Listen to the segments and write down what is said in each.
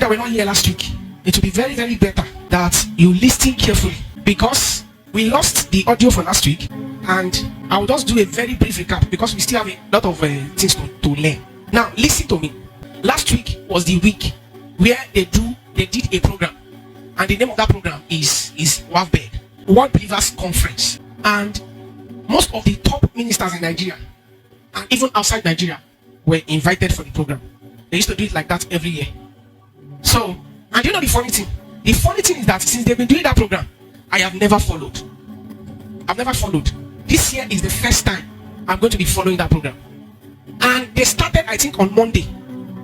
that were not here last week, it will be very, very better that you listen carefully, because we lost the audio for last week, and I will just do a very brief recap because we still have a lot of things to learn. Now, listen to me. Last week was the week where they did a program, and the name of that program is WOFBEC, World Believers Conference, and most of the top ministers in Nigeria and even outside Nigeria were invited for the program. They used to do it like that every year. So, and you know the funny thing? The funny thing is that since they've been doing that program, I have never followed. I've never followed. This year is the first time I'm going to be following that program. And they started, I think, on Monday.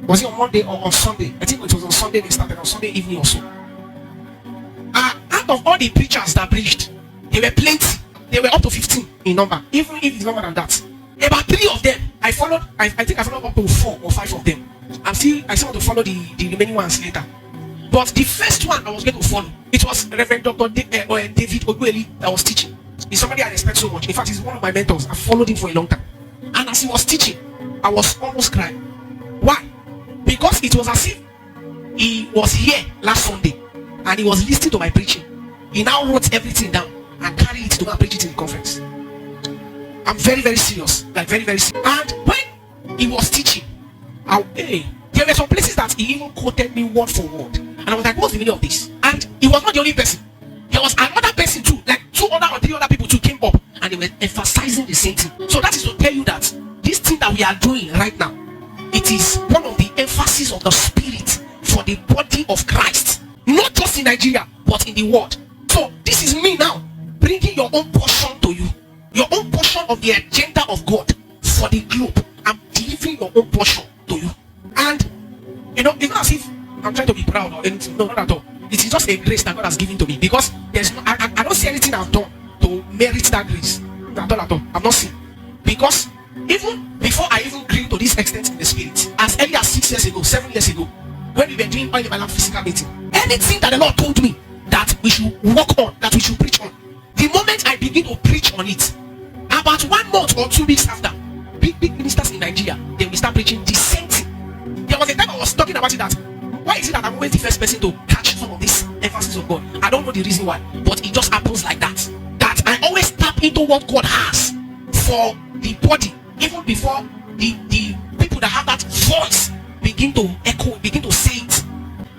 Was it on Monday or on Sunday? I think it was on Sunday. They started on Sunday evening or so. Out of all the preachers that preached, they were plenty. They were up to 15 in number, even if it's longer than that. About 3 of them I followed. I think I followed up to 4 or 5 of them. I still want to follow the remaining ones later. But the first one I was going to follow, it was Reverend Dr. David OGBUELI that was teaching. He's somebody I respect so much. In fact, he's one of my mentors. I followed him for a long time. And as he was teaching, I was almost crying. Why? Because it was as if he was here last Sunday and he was listening to my preaching. He now wrote everything down and carried it to go and preach it in the conference. I'm very, very serious. Like very, very serious. And when he was teaching, there were some places that he even quoted me word for word. And I was like, what's the meaning of this? And he was not the only person. There was another person too, like 2 other or 3 other people too came up and they were emphasizing the same thing. So that is to tell you that this thing that we are doing right now, it is one of the emphasis of the Spirit for the body of Christ. Not just in Nigeria, but in the world. So this is me now, bringing your own portion to you. Your own portion of the agenda of God for the globe. I'm delivering your own portion to you. And, you know, it's not as if I'm trying to be proud or anything. No, not at all. It is just a grace that God has given to me. Because there's no, I don't see anything I've done to merit that grace. At all. I'm not seeing. Because even before I even grew to this extent in the Spirit, as early as 6 years ago, 7 years ago, when we were doing Oil in My Lamp physical meeting, anything that the Lord told me that we should work on, that we should preach on, the moment I begin to preach on it, about 1 month or 2 weeks after, big ministers in Nigeria, they will start preaching the same thing. There was a time I was talking about it, that why is it that I'm always the first person to catch some of this emphasis of God? I don't know the reason why, but it just happens like that. That I always tap into what God has for the body, even before the people that have that voice begin to echo, begin to say it.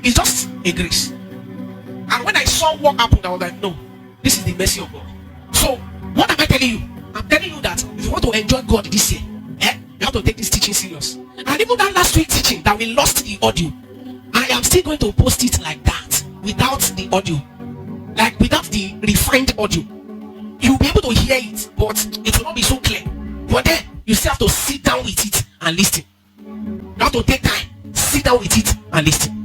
It's just a grace. And when I saw what happened, I was like, no, this is the mercy of God. So what am I telling you? I'm telling you that if you want to enjoy God this year, you have to take this teaching serious. And even that last week teaching that we lost the audio, I am still going to post it like that, without the audio, like without the refined audio. You'll be able to hear it, but it will not be so clear. But then you still have to sit down with it and listen. You have to take time, sit down with it and listen.